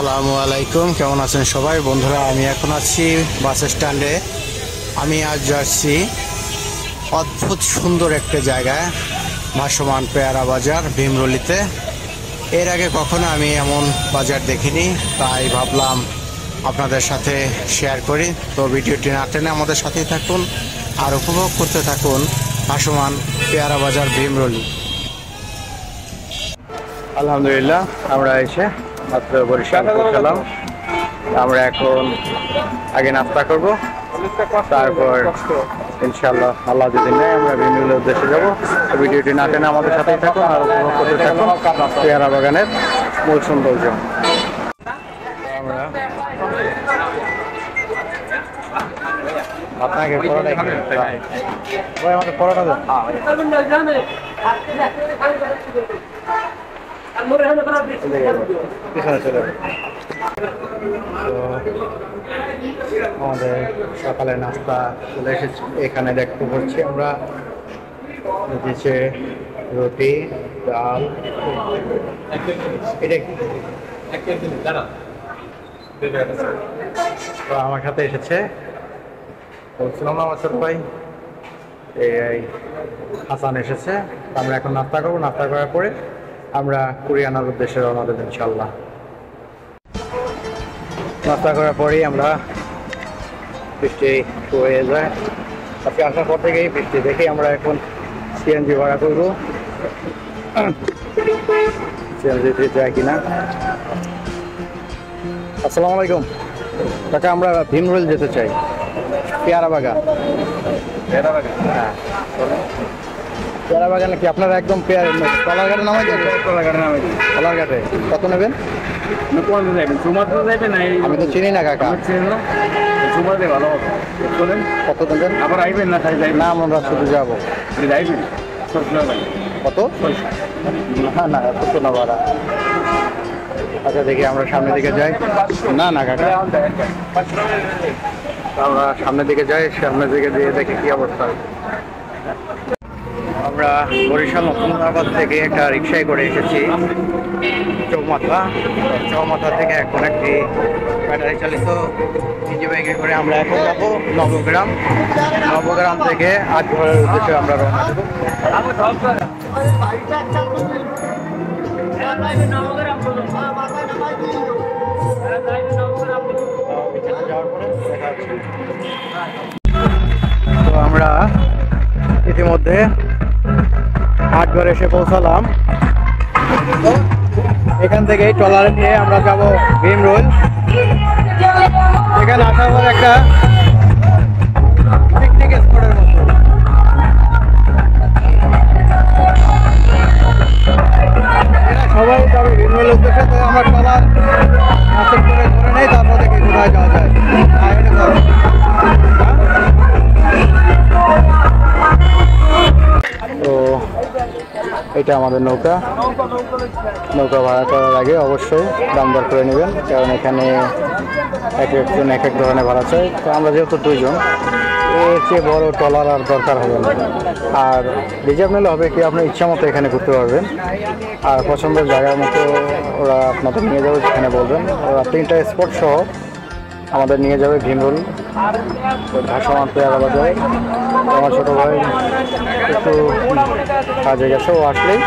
আসসালামু আলাইকুম, কেমন আছেন সবাই বন্ধুরা? আমি এখন আছি বাস স্ট্যান্ডে। আমি আজ যাচ্ছি অদ্ভুত সুন্দর একটা জায়গায়, ভাসমান পেয়ারা বাজার ভীমরুলিতে। এর আগে কখনো আমি এমন বাজার দেখিনি, তাই ভাবলাম আপনাদের সাথে শেয়ার করি। তো ভিডিওটি না টেনে আমাদের সাথেই থাকুন আর উপভোগ করতে থাকুন ভাসমান পেয়ারা বাজার ভীমরুলি। আলহামদুলিল্লাহ, আমরা এসে মাত্র বরিশাল পৌঁছালাম। আমরা এখন আগে নাস্তা করব, তারপর ইনশাআল্লাহ আল্লাহ যদি নেয় আমরা ভীমরুলির উদ্দেশ্যে যাবো। ভিডিওটি না টেনে আমাদের সাথেই থাকুন আর উপভোগ করতে থাকুন পেয়ারা বাগানের মূল সৌন্দর্য। আমরা আপনাকে আমাদের পরোটা দেন। আমাদের সকালে নাস্তা চলে এসেছে, এখানে দেখতে পাচ্ছি আমরা দিচ্ছে রুটি, ডাল। এটা তো আমার সাথে এসেছে বলছিলাম না আমার ছোট ভাই এই হাসান এসেছে। আমরা এখন নাস্তা করবো, নাস্তা করার পরে আমরা কুরিয়ানার উদ্দেশ্যে রওনা দেব ইনশাল্লাহ। নাস্তা করার পরেই আমরা বৃষ্টি হয়ে যায়, আজকে আসার পর থেকেই বৃষ্টি দেখে আমরা এখন সিএনজি ভাড়া করবো। সিএনজিতে যায় কিনা। আসসালামু আলাইকুম কাকা, আমরা ভীমরুল যেতে চাই, পেয়ারা বাগান। হ্যাঁ, পেয়ারা বাগানে কি আপনারা একদম কলার ঘাটে নামাই যাবে? কলার ঘাটে কত নেবেন? আমি তো চিনি না কাকা, ভালো কত দেবেন? আবার আইবেন না? না, আমরা শুধু যাবো। কত? না না, কত না ভাড়া? আচ্ছা দেখি আমরা সামনের দিকে যাই। না না কাকা, আমরা সামনের দিকে যাই, সামনের দিকে দিয়ে দেখি কি অবস্থা। আমরা বরিশাল নতুনবাজার থেকে একটা রিক্সায় করে এসেছি চৌমাথা থেকে এখন একটি ব্যাটারি চালিত ইজি বাইকে করে আমরা এখন যাবো নবগ্রাম থেকে আটঘরের উদ্দেশ্যে আমরা রওনা দেবো। তো আমরা ইতিমধ্যে আটঘর এসে পৌঁছালাম। এখান থেকে ট্রলারে নিয়ে আমরা যাব ভীমরুল। এখানে আসার পর একটা পিকনিক স্পটের মতো। সবাই যাবে ভীমরুল উদ্দেশ্যে, তো আমরা ট্রলার করে নেই, তারপর দেখি কোথায় যাওয়া যায়। তো এটা আমাদের নৌকা ভাড়া করার আগে অবশ্যই দাম দর করে নেবেন, কারণ এখানে এক একজন এক এক ধরনের ভাড়া চাই। তো আমরা যেহেতু দুইজন, এর চেয়ে বড় ট্রলার আর দরকার হবে না। আর রিজার্ভ নিলে হবে কি আপনি ইচ্ছা মতো এখানে ঘুরতে পারবেন, আর পছন্দের জায়গার মতো ওরা আপনাদের নিয়ে যাবে যেখানে বলবেন। ওরা 3টা স্পট সহ আমাদের নিয়ে যাবে ভীমরুল ভাসমান পেয়ারা বাজারে। আমার ছোটো ভাই একটু কাজে গেছে, ও আসলেই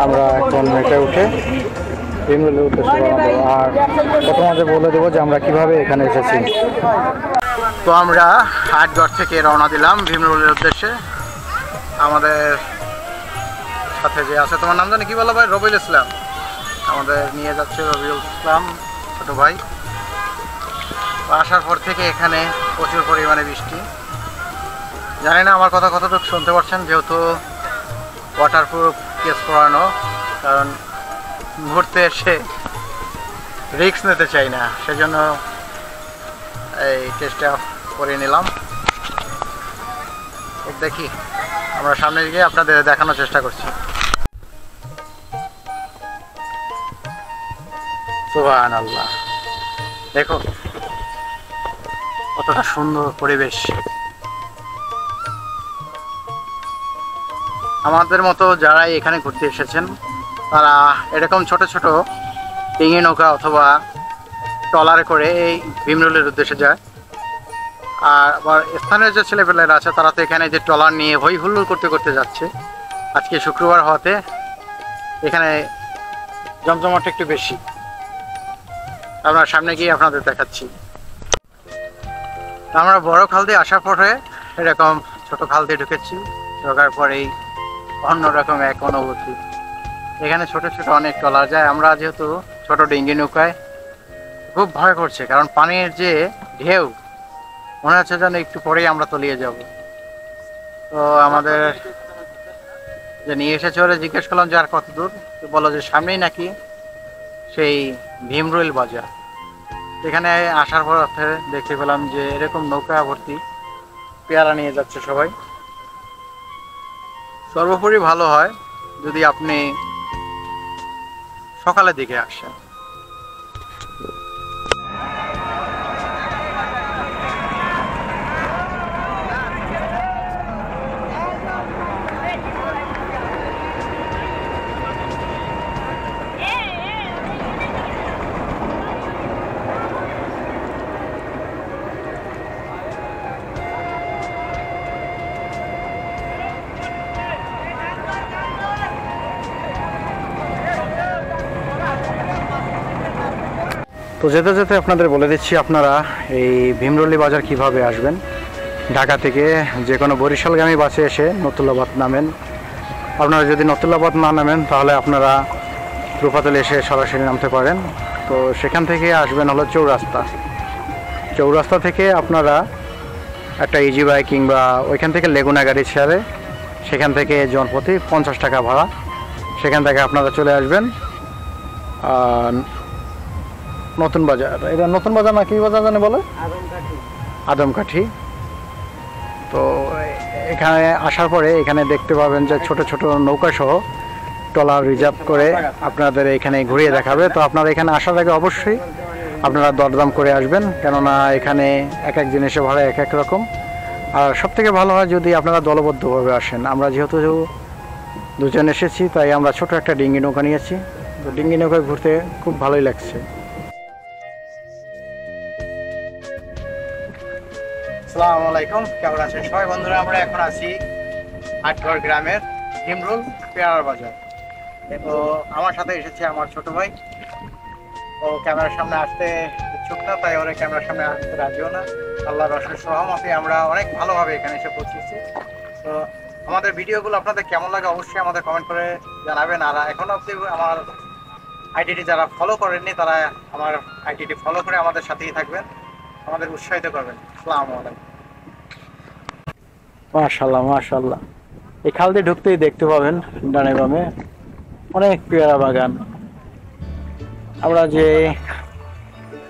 আমরা এখন এটা উঠে ভীমরুলের উদ্দেশ্যে রওনা দেবো। আর প্রথমে বলে দেবো যে আমরা কিভাবে এখানে এসেছি। তো আমরা আটঘর থেকে রওনা দিলাম ভীমরুলের উদ্দেশ্যে। আমাদের সাথে যে আছে, তোমার নাম জানি কি বলো ভাই? রবিউল ইসলাম আমাদের নিয়ে যাচ্ছে, রবিউল ইসলাম ছোটো ভাই। আসার পর থেকে এখানে প্রচুর পরিমাণে বৃষ্টি। জানি না আমার কথা কতটুকু শুনতে পাচ্ছেন, যেহেতু ওয়াটারপ্রুফ কেস করানো, কারণ ঘুরতে এসে রিস্ক নিতে চাই না, সেজন্য এই কেসটা করে নিলাম। দেখি আমরা সামনে গিয়ে আপনাদের দেখানোর চেষ্টা করছি। সুবহানাল্লাহ, দেখো কতটা সুন্দর পরিবেশ। আমাদের মতো যারা এখানে ঘুরতে এসেছেন তারা এরকম ছোট ছোট ডিঙি নৌকা অথবা ট্রলারে করে এই ভীমরুলের উদ্দেশ্যে যায়। আর আবার স্থানীয় যে ছেলেপেলেরা আছে তারা তো এখানে যে ট্রলার নিয়ে হই হুল্লোড় করতে করতে যাচ্ছে। আজকে শুক্রবার হওয়াতে এখানে জমজমাট একটু বেশি। আমরা সামনে গিয়ে আপনাদের দেখাচ্ছি। আমরা বড় খাল দিয়ে আসার পরে এরকম ছোট খাল দিয়ে ঢুকেছি, ঢোকার পরেই অন্যরকম এক অনুভূতি। এখানে ছোট ছোট অনেক ট্রলার যায়। আমরা যেহেতু ছোট ডিঙ্গি নৌকায়, খুব ভয় করছে, কারণ পানির যে ঢেউ মনে হচ্ছে যেন একটু পরেই আমরা তলিয়ে যাব। তো আমাদের যে নিয়ে এসেছে ওরা জিজ্ঞেস করলাম যে আর কত দূর, তো বলো যে সামনেই নাকি সেই ভীমরুল বাজার। এখানে আসার পর দেখতে পেলাম যে এরকম নৌকা ভর্তি পেয়ারা নিয়ে যাচ্ছে সবাই। সর্বোপরি ভালো হয় যদি আপনি সকালের দিকে আসেন। তো যেতে যেতে আপনাদের বলে দিচ্ছি, আপনারা এই ভীমরুলি বাজার কিভাবে আসবেন। ঢাকা থেকে যে কোনো বরিশালগামী বাসে এসে নতুল্লাবাদ নামেন। আপনারা যদি নতুল্লাবাদ না নামেন তাহলে আপনারা রূপাতলে এসে সরাসরি নামতে পারেন। তো সেখান থেকে আসবেন হলো চৌরাস্তা। চৌরাস্তা থেকে আপনারা একটা ইজি বাইক কিংবা ওইখান থেকে লেগুনা গাড়ি ছেড়ে সেখান থেকে জনপ্রতি 50 টাকা ভাড়া, সেখান থেকে আপনারা চলে আসবেন নতুন বাজার। এটা নতুন বাজার না কি বাজার জানে বলে? আদমকাঠি। তো এখানে আসার পরে এখানে দেখতে পাবেন যে ছোট ছোট নৌকা সহ ট্রলার রিজার্ভ করে আপনাদের এখানে ঘুরিয়ে দেখাবে। তো আপনারা এখানে আসার আগে অবশ্যই আপনারা দরদাম করে আসবেন, কেননা এখানে এক এক জিনিসের ভাড়া এক এক রকম। আর সবথেকে ভালো হয় যদি আপনারা দলবদ্ধভাবে আসেন। আমরা যেহেতু দুজন এসেছি তাই আমরা ছোট একটা ডিঙ্গি নৌকা নিয়েছি। তো ডিঙ্গি নৌকায় ঘুরতে খুব ভালোই লাগছে। আসসালামু আলাইকুম, কেমন আছেন সবাই বন্ধুরা? আমরা এখন আছি আটঘর গ্রামের ভীমরুল পেয়ারার বাজার। তো আমার সাথে এসেছে আমার ছোট ভাই। ও ক্যামেরার সামনে আসতে ইচ্ছুক না, তাই ওরা ক্যামেরার সামনে আসতে রাজিও না। আল্লাহর অশেষ রহমতে আমরা অনেক ভালোভাবে এখানে এসে পৌঁছেছি। তো আমাদের ভিডিওগুলো আপনাদের কেমন লাগে অবশ্যই আমাদের কমেন্ট করে জানাবেন। আর এখন অবধি আমার আইডিটি যারা ফলো করেননি তারা আমার আইডিটি ফলো করে আমাদের সাথেই থাকবেন, আমাদের উৎসাহিত করবেন। আসসালামু আলাইকুম। মাশাআল্লাহ মাশাআল্লাহ। এই খাল দিয়ে ঢুকতেই দেখতে পাবেন ডানে বামে অনেক পেয়ারা বাগান। আমরা যে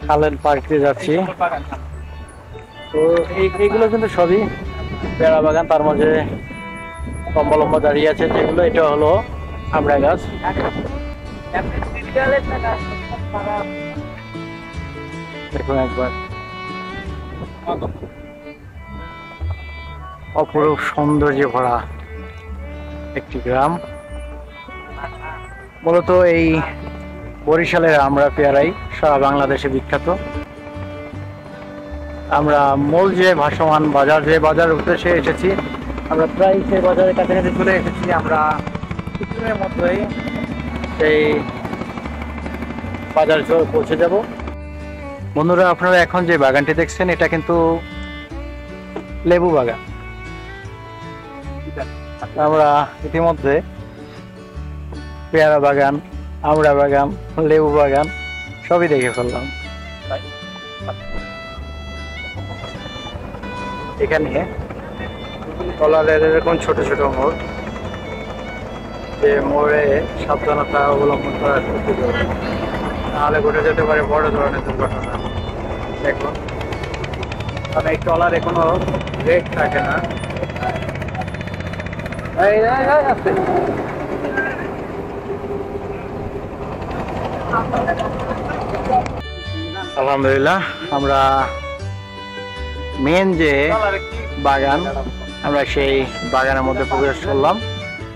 খালের পার্কে যাচ্ছি, তো এইগুলো কিন্তু সবই পেয়ারা বাগান। তার মাঝে লম্বা লম্বা দাঁড়িয়ে আছে যেগুলো, এটা হলো আমড়া গাছ। দেখুন একবার, অপরূপ সৌন্দর্যে ভরা একটি গ্রাম। মূলত এই বরিশালের আমরা পেয়ারাই সারা বাংলাদেশে বিখ্যাত। আমরা মূল যে ভাসমান বাজার, যে বাজারের উদ্দেশ্যে এসেছি, আমরা প্রায় সেই বাজারের কাছাকাছি চলে এসেছি। আমরা কিছুদিনের মধ্যেই সেই বাজার পৌঁছে যাব। বন্ধুরা, আপনারা এখন যে বাগানটি দেখছেন এটা কিন্তু লেবু বাগান। আমরা ইতিমধ্যে পেয়ারা বাগান, আমড়া বাগান, লেবু বাগান সবই দেখে ফেললাম। এখানে ট্রলারের এরকম ছোট ছোট মোড়, যে মোড়ে সাবধানতা অবলম্বন করা নাহলে ঘটে যেতে পারে বড় ধরনের দুর্ঘটনা। দেখুন, কারণ এই ট্রলারে কোনো ব্রেক থাকে না। আলহামদুলিল্লাহ, আমরা মেন যে বাগান, আমরা সেই বাগানের মধ্যে প্রবেশ করলাম।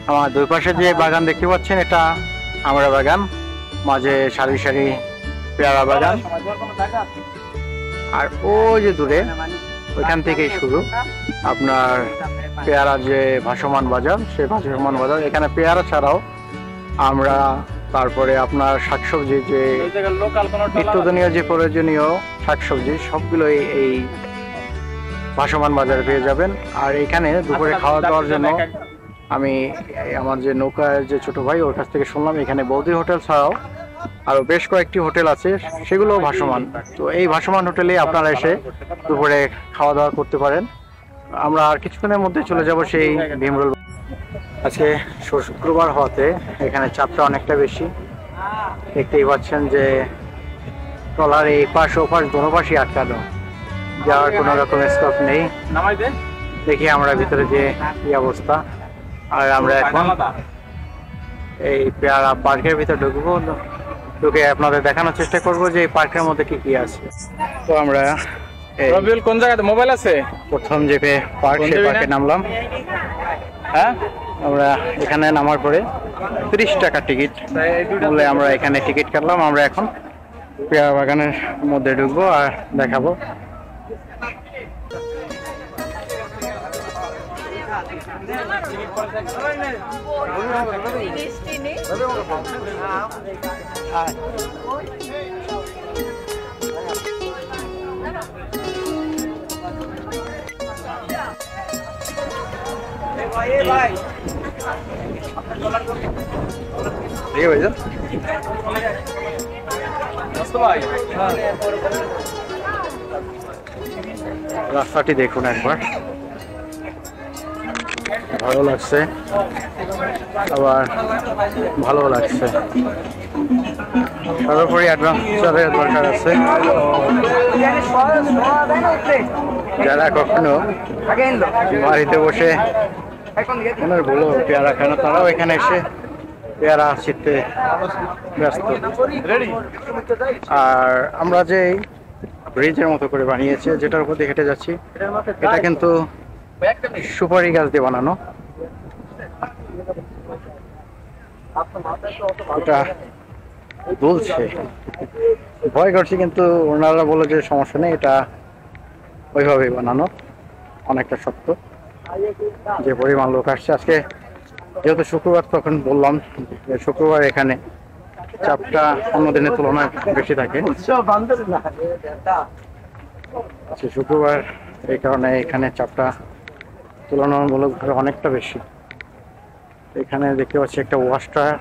আমার দুই পাশে যে বাগান দেখতে পাচ্ছেন এটা আমড়া বাগান। মাঝে সারি সারি পেয়ারা বাগান, আর ওই যে দূরে ওইখান থেকেই শুরু আপনার পেয়ারা যে ভাসমান বাজার, সেই ভাসমান বাজার। এখানে পেয়ারা ছাড়াও আমরা তারপরে আপনার শাকসবজি, যে নিত্যদিনীয় যে প্রয়োজনীয় শাকসবজি সবগুলোই এই ভাসমান বাজারে পেয়ে যাবেন। আর এখানে দুপুরে খাওয়া দাওয়ার জন্য আমি আমার যে নৌকার যে ছোট ভাই ওর কাছ থেকে শুনলাম এখানে বৌদি হোটেল ছাড়াও আরো বেশ কয়েকটি হোটেল আছে, সেগুলো ভাসমান। তো এই ভাসমান হোটেলে আপনারা এসে দুপুরে খাওয়া দাওয়া করতে পারেন। আমরা আর কিছুক্ষণের মধ্যে চলে যাব সেই ভীমরুল। আজকে শুক্রবার হওয়াতে এখানে চাপটা অনেকটা বেশি। দেখতেই পাচ্ছেন যে ট্রলার এই পাশ ও পাশ দোনো পাশই আটকানো, যাওয়ার কোনো রকম স্টপ নেই। দেখি আমরা ভিতরে যে কি অবস্থা। আর আমরা এখন এই পেয়ারা পার্কের ভিতরে ঢুকবো, ঢুকে আপনাদের দেখানোর চেষ্টা করব যে এই পার্কের মধ্যে কি কি আছে। তো আমরা কোন জায়গাতে মোবাইল আছে, প্রথম যে পার্ক, সেই পার্কে নামলাম। হ্যাঁ, আমরা এখানে নামার পরে 30 টাকা টিকিট বলে আমরা এখানে টিকিট কাটলাম। আমরা এখন পেয়ারা বাগানের মধ্যে ঢুকবো আর দেখাবো। রাস্তাটি দেখুন একবার, ভালো লাগছে আবার ভালো লাগছে। সর্বোপরি অ্যাডভেঞ্চারের দরকার আছে। যারা কখনো বাড়িতে বসে মনের ভুলো পেয়ারা খায় না, তারাও এখানে এসে পেয়ারা ছিটতে ব্যস্ত। আর আমরা যে ব্রিজের মতো করে বানিয়েছে, যেটার উপর দিয়ে হেঁটে যাচ্ছি, এটা কিন্তু সুপারি গাছ দিয়ে বানানো। এটা দুলছে, ভয় করছি, কিন্তু ওনারা বলে যে সমস্যা নেই, এটা ওইভাবেই বানানো, অনেকটা শক্ত। যে পরিমাণ লোক আসছে আজকে, যেহেতু শুক্রবার, তখন বললাম যে শুক্রবার এখানে চাপটা অন্য দিনের তুলনায় বেশি থাকে। শুক্রবার এই কারণে এখানে চাপটা তুলনামূলকভাবে অনেকটা বেশি। এখানে দেখতে পাচ্ছি একটা ওয়াশ টাওয়ার।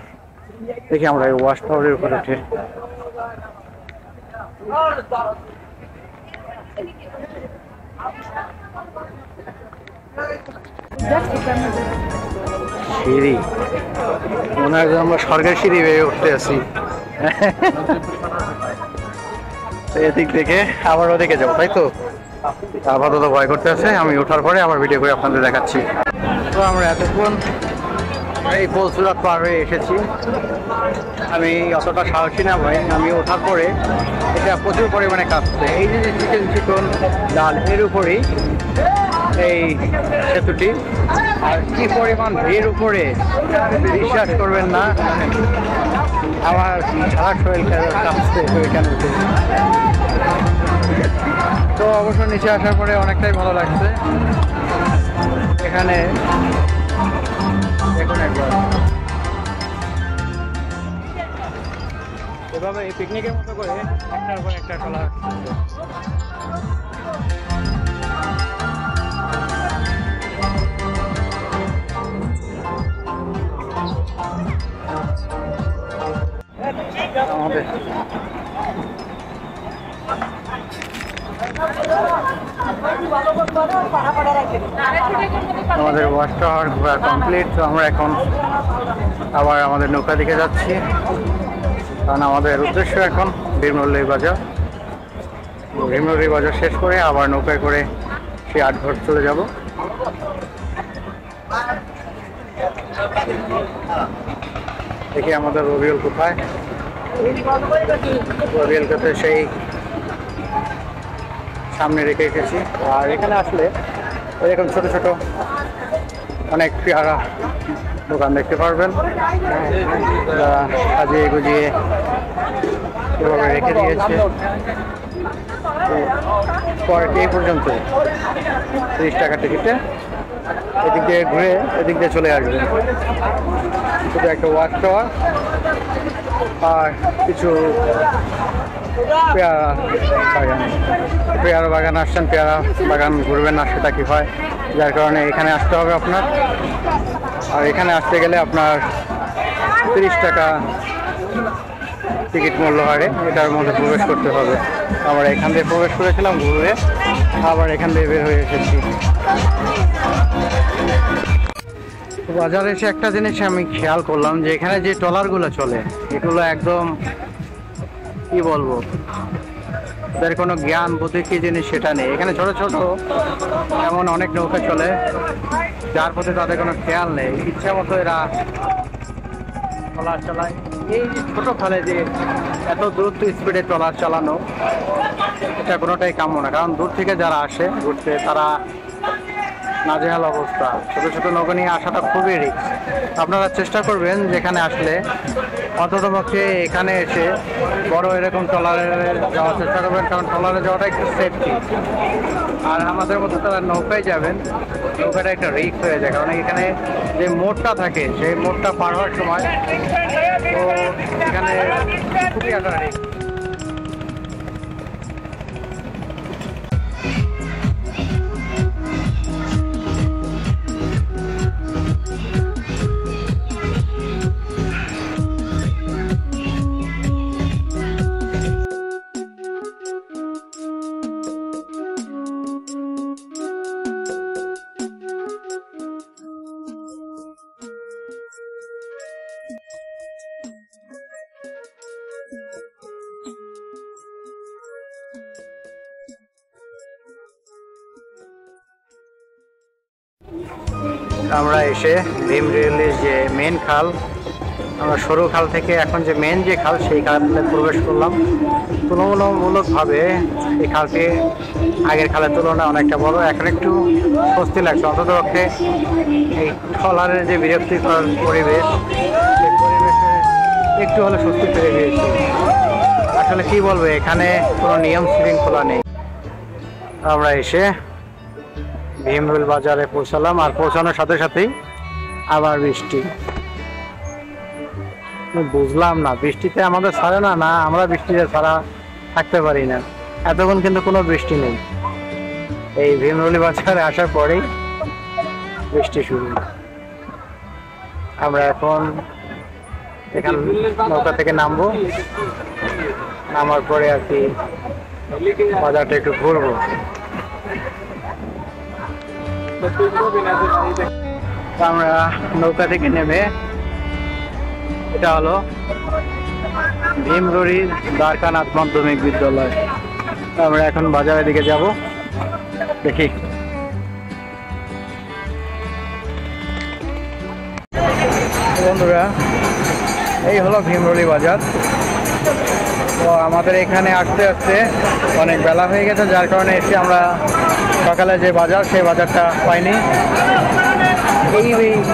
দেখি আমরা এই ওয়াশ টাওয়ারের উপরে উঠে সিঁড়ি, মনে হয় আমরা স্বর্গের সিঁড়ি বেয়ে উঠতে আছি। এদিক থেকে আবার ওদিকে যাবো, তাই তো? আপাতত ভয় করতে আছে, আমি ওঠার পরে আবার ভিডিও করে আপনাদের দেখাচ্ছি। তো আমরা এতক্ষণ এই পলসুরাত পার হয়ে এসেছি। আমি অতটা সাহসী না ভাই, আমি ওঠার পরে এটা প্রচুর পরিমাণে কাঁপছে। এই যে চিকেন চিকন ডাল, এর উপরেই এই সেতুটি। আর কি পরিমাণ ভিড় উপরে, বিশ্বাস করবেন না, আমার সারা শরীর কাঁপছে ওইখানে উঠে। তো অবশ্য নিচে আসার পরে অনেকটাই ভালো লাগছে। এখানে দেখুন একবার, এভাবে এই পিকনিকের মতো করে একটার পর একটা ট্রলার। আমাদের ওয়াচ টাওয়ার ঘোরা কমপ্লিট। তো আমরা এখন আবার আমাদের নৌকা দিকে যাচ্ছি, কারণ আমাদের উদ্দেশ্য এখন ভীমরুলি বাজার। ভীমরুলি বাজার শেষ করে আবার নৌকায় করে সেই আটঘর চলে যাব। দেখি আমাদের রবিউল কোথায়। রবিউলকে তো সেই সামনে রেখে এসেছি। আর এখানে আসলে এরকম ছোট ছোট অনেক পেয়ারা দোকান দেখতে পারবেন, সাজিয়ে গুজিয়ে এভাবে রেখে দিয়েছে। পরে এই পর্যন্ত 30 টাকা টিকিটে এদিক দিয়ে ঘুরে এদিক দিয়ে চলে আসবেন। শুধু একটা ওয়াচ টাওয়ার আর কিছু পেয়ারা বাগান, পেয়ারা বাগান আসছেন, পেয়ারা বাগান ঘুরবেন না সেটা কি হয়, যার কারণে এখানে আসতে হবে আপনার। আর এখানে আসতে গেলে আপনার 30 টাকা টিকিট মূল্য হারে এটার মধ্যে প্রবেশ করতে হবে। আমরা এখান দিয়ে প্রবেশ করেছিলাম ঘুরে, আবার এখান দিয়ে বের হয়ে এসেছি। বাজারে এসে একটা জিনিস আমি খেয়াল করলাম যে এখানে যে ট্রলারগুলো চলে এগুলো একদম কি বলবো, তাদের কোনো জ্ঞান বুদ্ধি কি জিনিস সেটা নেই। এখানে ছোট ছোট এমন অনেক নৌকা চলে যার প্রতি তাদের কোনো খেয়াল নেই, ইচ্ছা মতো এরা ট্রলার চালায়। এই যে ছোট খালে যে এত দ্রুত স্পিডে ট্রলার চালানো, এটা কোনোটাই কাম্য না। কারণ দূর থেকে যারা আসে ঘুরতে তারা নাজেহাল অবস্থা, ছোট ছোট নৌকা নিয়ে আসাটা খুবই রিস্ক। আপনারা চেষ্টা করবেন যেখানে আসলে অন্ততপক্ষে এখানে এসে বড় এরকম ট্রলারে যাওয়ার চেষ্টা করবেন, কারণ ট্রলারে যাওয়াটা একটু সেফটি। আর আমাদের মতো তারা নৌকায় যাবেন, নৌকাটা একটা রিস্ক হয়ে যায়, কারণ এখানে যে মোড়টা থাকে সেই মোড়টা পার হওয়ার সময় তো এখানে খুবই একটা রিস্ক। আমরা এসে ভীম রেলের যে মেন খাল, আমরা সরু খাল থেকে এখন যে মেন যে খাল সেই খালে প্রবেশ করলাম। তুলনামূলকভাবে এই খালটি আগের খালের তুলনায় অনেকটা বড়। এখন একটু স্বস্তি লাগছে, অন্ততপক্ষে এই ট্রলারের যে বিরক্তিকর পরিবেশ সেই পরিবেশে একটু হলে স্বস্তি পেয়ে গিয়েছি। আসলে কি বলবো, এখানে কোনো নিয়ম শৃঙ্খলা নেই। আমরা এসে ভীমরুল বাজারে পৌঁছালাম, আর পৌঁছানোর সাথে সাথেই আবার বৃষ্টি। বুঝলাম না, বৃষ্টিতে আমাদের ছাড়ে না, না আমরা বৃষ্টিতে ছাড়া থাকতে পারি না। এতক্ষণ কিন্তু কোনো বৃষ্টি নেই, এই ভীমরুল বাজারে আসার পরেই বৃষ্টি শুরু। আমরা এখন এখান নৌকা থেকে নামবো, নামার পরে আর কি বাজারটা একটু ঘুরবো। আমরা নৌকা থেকে নেমে, এটা হলো ভীমরুলি দ্বারকানাথ মাধ্যমিক বিদ্যালয়। আমরা এখন বাজারের দিকে যাব, দেখি। বন্ধুরা, এই হলো ভীমরুলি বাজার। তো আমাদের এখানে আসতে আসতে অনেক বেলা হয়ে গেছে, যার কারণে এসে আমরা সকালে যে বাজার সেই বাজারটা পাইনি।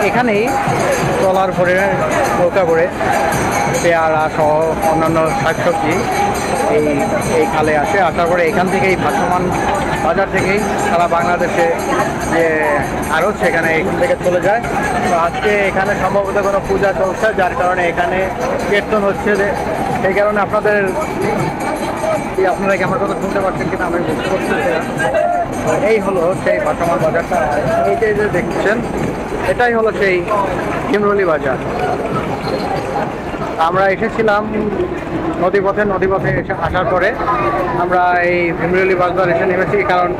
এখানেই ট্রলার ভরে নৌকা করে পেয়ারা সহ অন্যান্য শাকসবজি এই খালে আসে। আসার পরে এখান থেকেই ভাসমান বাজার থেকেই সারা বাংলাদেশে যে আড়ত সেখানে এখান থেকে চলে যায়। তো আজকে এখানে সম্ভবত কোনো পূজা চলছে, যার কারণে এখানে কীর্তন হচ্ছে। সেই কারণে আপনারা কি আমার কথা শুনতে পাচ্ছেন কিনা আমি বুঝতে পারছি। এই হলো সেই ভাসমান বাজারটা, এই যে দেখছেন এটাই হলো সেই ভীমরুলি বাজার। আমরা এসেছিলাম নদীপথে এসে আসার পরে আমরা এই ভীমরুলি বাজার এসে নেমেছি, কারণ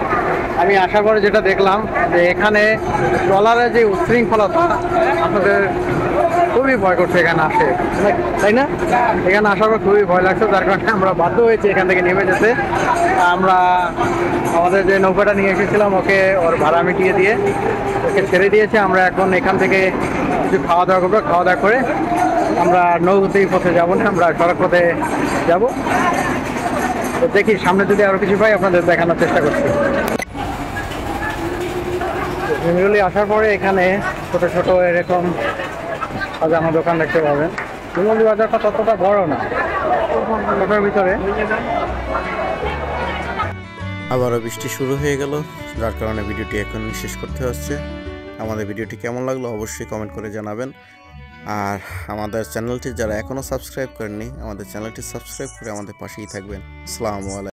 আমি আসার পরে যেটা দেখলাম যে এখানে ট্রলারের যে উচ্ছৃঙ্খলতা আপনাদের খুবই ভয় করছে এখানে আসে, তাই না? এখানে আসার পর খুবই ভয় লাগছে, যার কারণে আমরা বাধ্য হয়েছি এখান থেকে নেমে যেতে। আমরা আমাদের যে নৌকাটা নিয়ে এসেছিলাম ওকে ওর ভাড়া মিটিয়ে দিয়ে ওকে ছেড়ে দিয়েছে। আমরা এখন এখান থেকে কিছু খাওয়া দাওয়া করবো, খাওয়া দাওয়া করে আমরা নৌকাতেই পথে যাবো না, আমরা সড়ক পথে যাবো। তো দেখি সামনে যদি আরো কিছু পাই আপনাদের দেখানোর চেষ্টা করছি। ভীমরুলি আসার পরে এখানে ছোট ছোট এরকম সাজানো দোকান দেখতে পাবেন। ভীমরুলি বাজারটা ততটা বড় না, নৌকার ভিতরে। আবারও বৃষ্টি শুরু হয়ে গেল, যার কারণে ভিডিওটি এখন শেষ করতে হচ্ছে। আমাদের ভিডিওটি কেমন লাগলো অবশ্যই কমেন্ট করে জানাবেন। আর আমাদের চ্যানেলটি যারা এখনও সাবস্ক্রাইব করেননি, আমাদের চ্যানেলটি সাবস্ক্রাইব করে আমাদের পাশেই থাকবেন। আসসালামু আলাইকুম।